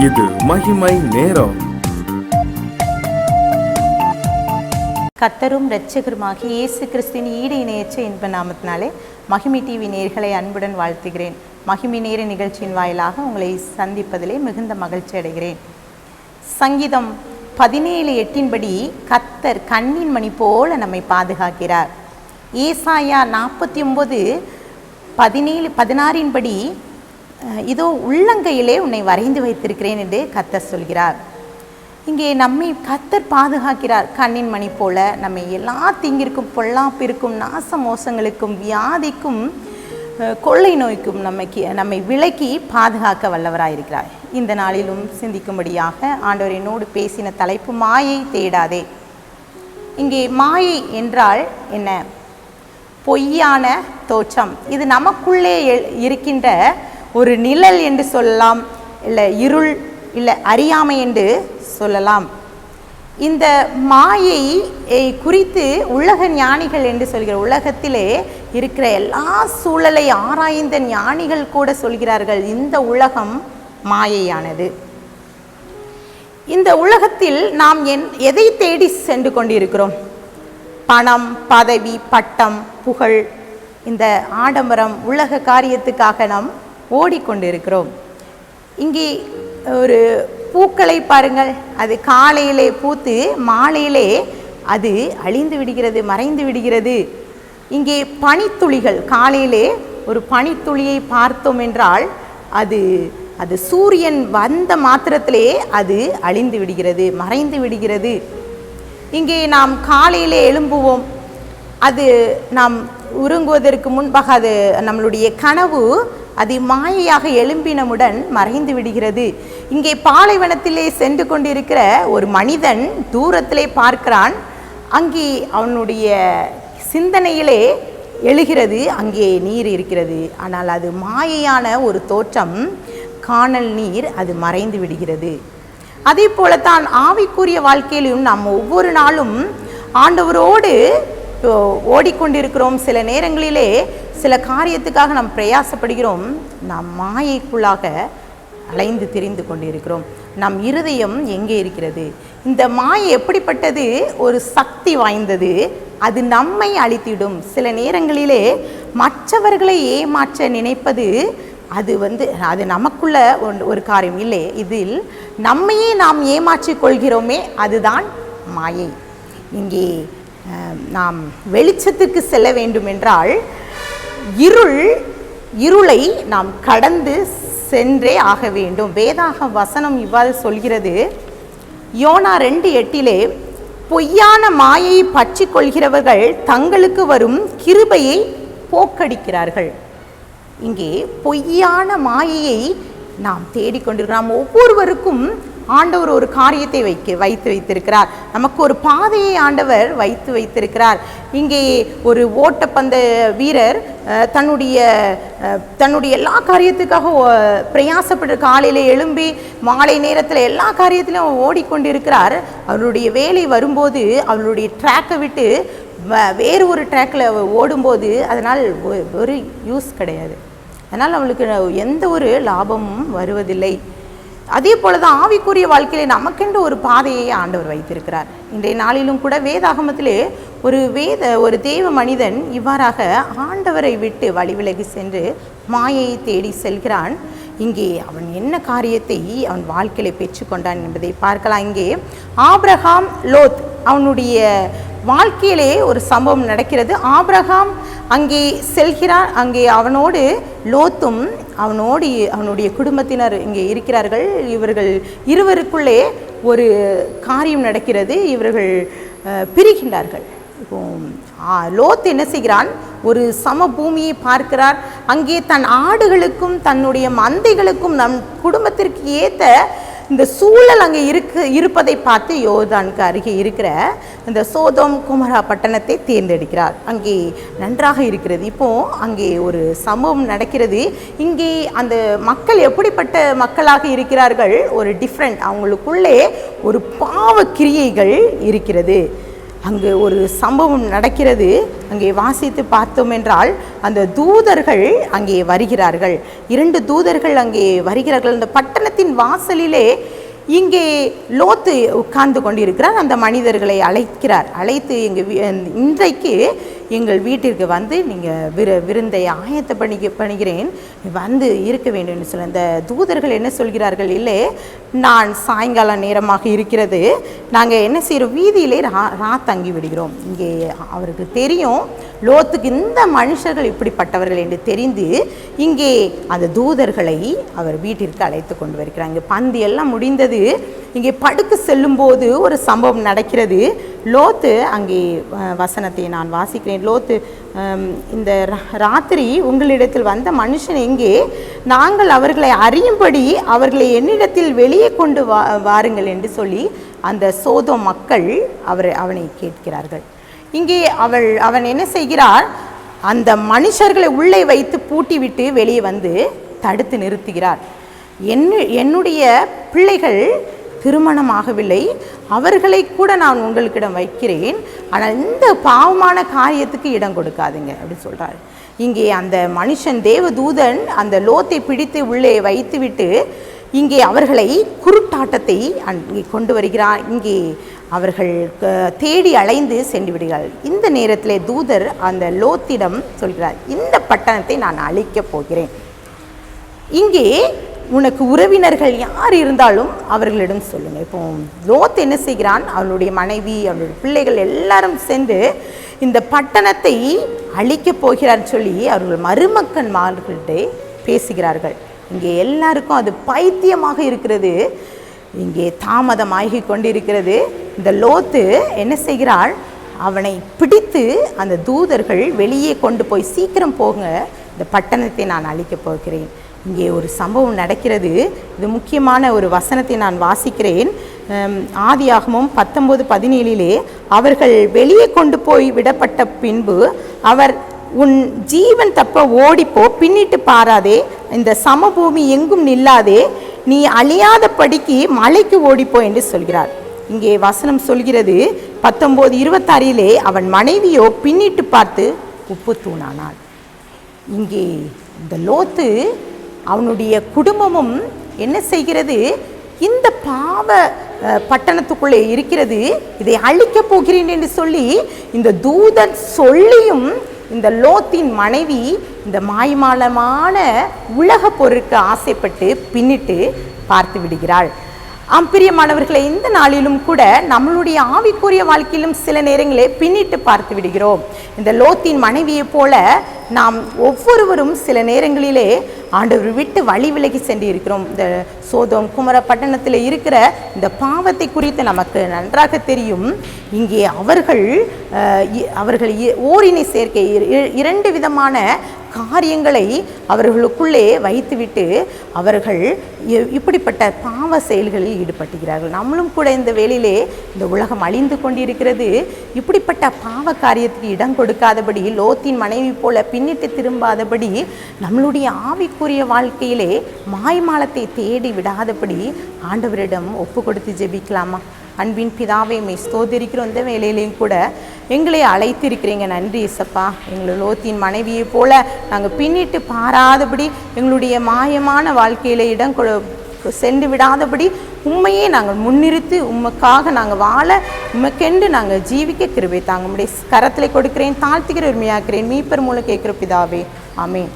இது மகிமை நேரம். கர்த்தரும் இரட்சகருமாகிய இயேசு கிறிஸ்துவின் ஈடு இணையற்ற இன்ப நாமத்தினாலே மகிமை டிவி நேயர்களை அன்புடன் வாழ்த்துகிறேன். மகிமை நேர நிகழ்ச்சியின் வாயிலாக உங்களை சந்திப்பதிலே மிகுந்த மகிழ்ச்சி அடைகிறேன். சங்கீதம் 17:8 கர்த்தர் கண்ணின் மணி போல நம்மை பாதுகாக்கிறார். ஏசாயா 49:17-16 இதோ உள்ளங்கையிலே உன்னை வரைந்து வைத்திருக்கிறேன் என்று கர்த்தர் சொல்கிறார். இங்கே நம்மை கர்த்தர் பாதுகாக்கிறார். கண்ணின் மணி போல நம்மை எல்லா தீங்கிற்கும், பொல்லாப்பிற்கும், நாச மோசங்களுக்கும், வியாதிக்கும், கொள்ளை நோய்க்கும் நம்மை விலக்கி பாதுகாக்க வல்லவராயிருக்கிறார். இந்த நாளிலும் சிந்திக்கும்படியாக ஆண்டவர் என்னோடு பேசின தலைப்பு மாயை தேடாதே. இங்கே மாயை என்றால் என்ன? பொய்யான தோற்றம். இது நமக்குள்ளே இருக்கின்ற ஒரு நிழல் என்று சொல்லலாம், இல்லை இருள், இல்லை அறியாமை என்று சொல்லலாம். இந்த மாயை குறித்து உலக ஞானிகள் என்று சொல்கிற, உலகத்திலே இருக்கிற எல்லா சூழலை ஆராய்ந்த ஞானிகள் கூட சொல்கிறார்கள், இந்த உலகம் மாயையானது. இந்த உலகத்தில் நாம் எதை தேடி சென்று கொண்டிருக்கிறோம்? பணம், பதவி, பட்டம், புகழ், இந்த ஆடம்பரம், உலக காரியத்துக்காக நாம் ஓடிக்கொண்டிருக்கிறோம். இங்கே ஒரு பூக்களை பாருங்கள், அது காலையிலே பூத்து மாலையிலே அது அழிந்து விடுகிறது, மறைந்து விடுகிறது. இங்கே பனித்துளிகள், காலையிலே ஒரு பனித்துளியை பார்த்தோம் என்றால் அது சூரியன் வந்த மாத்திரத்திலே அது அழிந்து விடுகிறது, மறைந்து விடுகிறது. இங்கே நாம் காலையிலே எழும்புவோம், அது நாம் உறங்குவதற்கு முன்பாக அது நம்மளுடைய கனவு அது மாயையாக எழும்பினமுடன் மறைந்து விடுகிறது. இங்கே பாலைவனத்திலே சென்று கொண்டிருக்கிற ஒரு மனிதன் தூரத்திலே பார்க்கிறான், அங்கே அவனுடைய சிந்தனையிலே எழுகிறது, அங்கே நீர் இருக்கிறது. ஆனால் அது மாயையான ஒரு தோற்றம், காணல் நீர், அது மறைந்து விடுகிறது. அதே போலத்தான் ஆவிக்குரிய வாழ்க்கையிலும் நாம் ஒவ்வொரு நாளும் ஆண்டவரோடு ஓடிக்கொண்டிருக்கிறோம். சில நேரங்களிலே சில காரியத்துக்காக நாம் பிரயாசப்படுகிறோம், நாம் மாயைக்குள்ளாக அலைந்து திரிந்து கொண்டிருக்கிறோம். நம் இருதயம் எங்கே இருக்கிறது? இந்த மாயை எப்படிப்பட்டது? ஒரு சக்தி வாய்ந்தது, அது நம்மை அழித்திடும். சில நேரங்களிலே மற்றவர்களை ஏமாற்ற நினைப்பது அது நமக்குள்ள ஒரு காரியம் இல்லை, இதில் நம்மையே நாம் ஏமாற்றிக் கொள்கிறோமே, அதுதான் மாயை. இங்கே நாம் வெளிச்சத்துக்கு செல்ல வேண்டும் என்றால் இருளை நாம் கடந்து சென்றே ஆக வேண்டும். வேதாக வசனம் இவ்வாறு சொல்கிறது. யோனா 2:8 பொய்யான மாயையை பற்றி கொள்கிறவர்கள் தங்களுக்கு வரும் கிருபையை போக்கடிக்கிறார்கள். இங்கே பொய்யான மாயையை நாம் தேடிக்கொண்டிருக்கிறோம். நாம் ஒவ்வொருவருக்கும் ஆண்டவர் ஒரு காரியத்தை வைத்து வைத்திருக்கிறார். நமக்கு ஒரு பாதையை ஆண்டவர் வைத்து வைத்திருக்கிறார். இங்கே ஒரு ஓட்டப்பந்த வீரர் தன்னுடைய எல்லா காரியத்துக்காக பிரயாசப்பட்டு காலையில் எழும்பி மாலை நேரத்தில் எல்லா காரியத்திலும் ஓடிக்கொண்டிருக்கிறார். அவருடைய வேலை வரும்போது அவருடைய ட்ராக்கை விட்டு வேறு ஒரு ட்ராக்கில் ஓடும்போது அதனால் ஒரு யூஸ் கிடையாது, அதனால் அவளுக்கு எந்த ஒரு லாபமும் வருவதில்லை. அதே போல தான் ஆவிக்குரிய வாழ்க்கையிலே நமக்கென்று ஒரு பாதையை ஆண்டவர் வைத்திருக்கிறார். இன்றைய நாளிலும் கூட வேதாகமத்திலே ஒரு தேவ மனிதன் இவ்வாறாக ஆண்டவரை விட்டு வழிவிலகி சென்று மாயையை தேடி செல்கிறான். இங்கே அவன் என்ன காரியத்தை அவன் வாழ்க்கையிலே பெற்றுக்கொண்டான் என்பதை பார்க்கலாம். இங்கே ஆபிரகாம், லோத், அவனுடைய வாழ்க்கையிலே ஒரு சம்பவம் நடக்கிறது. ஆபிரகாம் அங்கே செல்கிறார். அங்கே அவனோடு லோத்தும் அவனுடைய குடும்பத்தினர் இங்கே இருக்கிறார்கள். இவர்கள் இருவருக்குள்ளே ஒரு காரியம் நடக்கிறது. இவர்கள் பிரிகின்றார்கள். லோத் என்ன செய்கிறான்? ஒரு சம பூமியை பார்க்கிறார். அங்கே தன் ஆடுகளுக்கும் தன்னுடைய மந்தைகளுக்கும் நம் குடும்பத்திற்கு ஏற்ற இந்த சூழல் அங்கே இருப்பதை பார்த்து யோர்தானுக்கு அருகே இருக்கிற இந்த சோதோம் குமரா பட்டணத்தை தேர்ந்தெடுக்கிறார். அங்கே நன்றாக இருக்கிறது. இப்போது அங்கே ஒரு சம்பவம் நடக்கிறது. இங்கே அந்த மக்கள் எப்படிப்பட்ட மக்களாக இருக்கிறார்கள்? ஒரு டிஃப்ரெண்ட், அவங்களுக்குள்ளே ஒரு பாவ கிரியைகள் இருக்கிறது. அங்கு ஒரு சம்பவம் நடக்கிறது. அங்கே வாசித்து பார்த்தோம் என்றால் அந்த தூதர்கள் அங்கே வருகிறார்கள். 2 தூதர்கள் அங்கே வருகிறார்கள். அந்த பட்டணத்தின் வாசலிலே இங்கே லோத்து உட்கார்ந்து கொண்டிருக்கிறார். அந்த மனிதர்களை அழைத்து இன்றைக்கு எங்கள் வீட்டிற்கு வந்து நீங்கள் விருந்தை பண்ணுகிறேன், வந்து இருக்க வேண்டும் என்று சொல்ல. அந்த தூதர்கள் என்ன சொல்கிறார்கள், இல்லை நான் சாயங்கால நேரமாக இருக்கிறது, நாங்கள் என்ன செய்கிறோம், வீதியிலே தங்கி விடுகிறோம். இங்கே அவருக்கு தெரியும் லோத்துக்கு இந்த மனுஷர்கள் இப்படிப்பட்டவர்கள் என்று தெரிந்து இங்கே அந்த தூதர்களை அவர் வீட்டிற்கு அழைத்து கொண்டு வருகிறார். இங்கே பந்தி எல்லாம் முடிந்தது. இங்கே படுக்க செல்லும்போது ஒரு சம்பவம் நடக்கிறது. லோத்து அங்கே வசனத்தை நான் வாசிக்கிறேன். லோத்து, இந்த ராத்திரி உங்களிடத்தில் வந்த மனுஷன் எங்கே? நாங்கள் அவர்களை அறியும்படி அவர்களை என்னிடத்தில் வெளியே கொண்டு வாருங்கள் என்று சொல்லி அந்த சோதோம் மக்கள் அவனை கேட்கிறார்கள். இங்கே அவன் என்ன செய்கிறார், அந்த மனுஷர்களை உள்ளே வைத்து பூட்டிவிட்டு வெளியே வந்து தடுத்து நிறுத்துகிறார். என்னுடைய பிள்ளைகள் திருமணமாகவில்லை, அவர்களை கூட நான் உங்களுக்கிடம் வைக்கிறேன், ஆனால் இந்த பாவமான காரியத்துக்கு இடம் கொடுக்காதுங்க அப்படின்னு சொல்கிறார். இங்கே அந்த மனுஷன் தேவதூதன் அந்த லோத்தை பிடித்து உள்ளே வைத்துவிட்டு இங்கே அவர்களை குருட்டாட்டத்தை அங்கே கொண்டு வருகிறார். இங்கே அவர்கள் தேடி அலைந்து சென்று விடுகிறார்கள். இந்த நேரத்தில் தூதர் அந்த லோத்திடம் சொல்கிறார், இந்த பட்டணத்தை நான் அழிக்கப் போகிறேன். இங்கே உனக்கு உறவினர்கள் யார் இருந்தாலும் அவர்களிடம் சொல்லுங்கள். இப்போ லோத் என்ன செய்கிறான், அவளுடைய மனைவி அவளுடைய பிள்ளைகள் எல்லாரும் சேர்ந்து இந்த பட்டணத்தை அழிக்கப் போகிறான்னு சொல்லி அவர்கள் மருமக்கன்மார்கள்ட்ட பேசுகிறார்கள். இங்கே எல்லாருக்கும் அது பைத்தியமாக இருக்கிறது. இங்கே தாமதமாகி கொண்டிருக்கிறது. இந்த லோத்து என்ன செய்கிறாள், அவனை பிடித்து அந்த தூதர்கள் வெளியே கொண்டு போய் சீக்கிரம் போங்க, இந்த பட்டணத்தை நான் அழிக்கப் போகிறேன். இங்கே ஒரு சம்பவம் நடக்கிறது. இது முக்கியமான ஒரு வசனத்தை நான் வாசிக்கிறேன். ஆதியாகமம் 19:17 அவர்கள் வெளியே கொண்டு போய் விடப்பட்ட பின்பு அவர், உன் ஜீவன் தப்ப ஓடிப்போ, பின்னிட்டு பாராதே, இந்த சமபூமி எங்கும் நில்லாதே, நீ அழியாதபடிக்கு மலைக்கு ஓடிப்போ என்று சொல்கிறார். இங்கே வசனம் சொல்கிறது 19:26 அவன் மனைவியோ பின்னிட்டு பார்த்து உப்பு தூணானாள். இங்கே இந்த லோத்து அவனுடைய குடும்பமும் என்ன செய்கிறது, இந்த பாவ பட்டணத்துக்குள்ளே இருக்கிறது, இதை அழிக்கப் போகிறேன் என்று சொல்லி இந்த தூதன் சொல்லியும் இந்த லோத்தின் மனைவி இந்த மாய்மாலமான உலக பொருட்கு ஆசைப்பட்டு பின்னிட்டு பார்த்து விடுகிறாள். பிரியமானவர்களை, இந்த நாளிலும் கூட நம்மளுடைய ஆவிக்குரிய வாழ்க்கையிலும் சில நேரங்களே பின்னிட்டு பார்த்து விடுகிறோம். இந்த லோத்தின் மனைவியை போல நாம் ஒவ்வொருவரும் சில நேரங்களிலே ஆண்டவர் விட்டு வழி விலகி சென்று இருக்கிறோம். இந்த சோதோம் குமர பட்டணத்தில் இருக்கிற இந்த பாவத்தை குறித்து நமக்கு நன்றாக தெரியும். இங்கே அவர்கள் ஓரினை சேர்க்கை 2 விதமான காரியங்களை அவர்களுக்குள்ளே வைத்துவிட்டு அவர்கள் இப்படிப்பட்ட பாவ செயல்களில் ஈடுபட்டுகிறார்கள். நம்மளும் கூட இந்த வேளையிலே இந்த உலகம் அழிந்து கொண்டிருக்கிறது. இப்படிப்பட்ட பாவ காரியத்துக்கு இடம் கொடுக்காதபடி, லோத்தின் மனைவி போல பின்னிட்டு திரும்பாதபடி, நம்மளுடைய ஆவிக்குரிய வாழ்க்கையிலே மாய்மாலத்தை தேடி விடாதபடி ஆண்டவரிடம் ஒப்பு கொடுத்து ஜெபிக்கலாமா? அன்பின் பிதாவை மை ஸ்தோத்திரிக்கிறோம். இந்த வேலையிலையும் கூட எங்களை அழைத்திருக்கிறீங்க. நன்றி இசப்பா. எங்களை லோத்தின் மனைவியை போல நாங்கள் பின்னிட்டு பாராதபடி, எங்களுடைய மாயமான வாழ்க்கையில் இடம் சென்று விடாதபடி உண்மையே நாங்கள் முன்னிறுத்தி உமக்காக நாங்கள் வாழ, உமக்கென்று நாங்கள் ஜீவிக்க கிருபை தாங்க. உம்முடைய கரத்தில் கொடுக்கிறேன், தாழ்த்துகிற உரிமையாக்கிறேன். மீட்பர் மூலம் கேட்கிற பிதாவே, ஆமென்.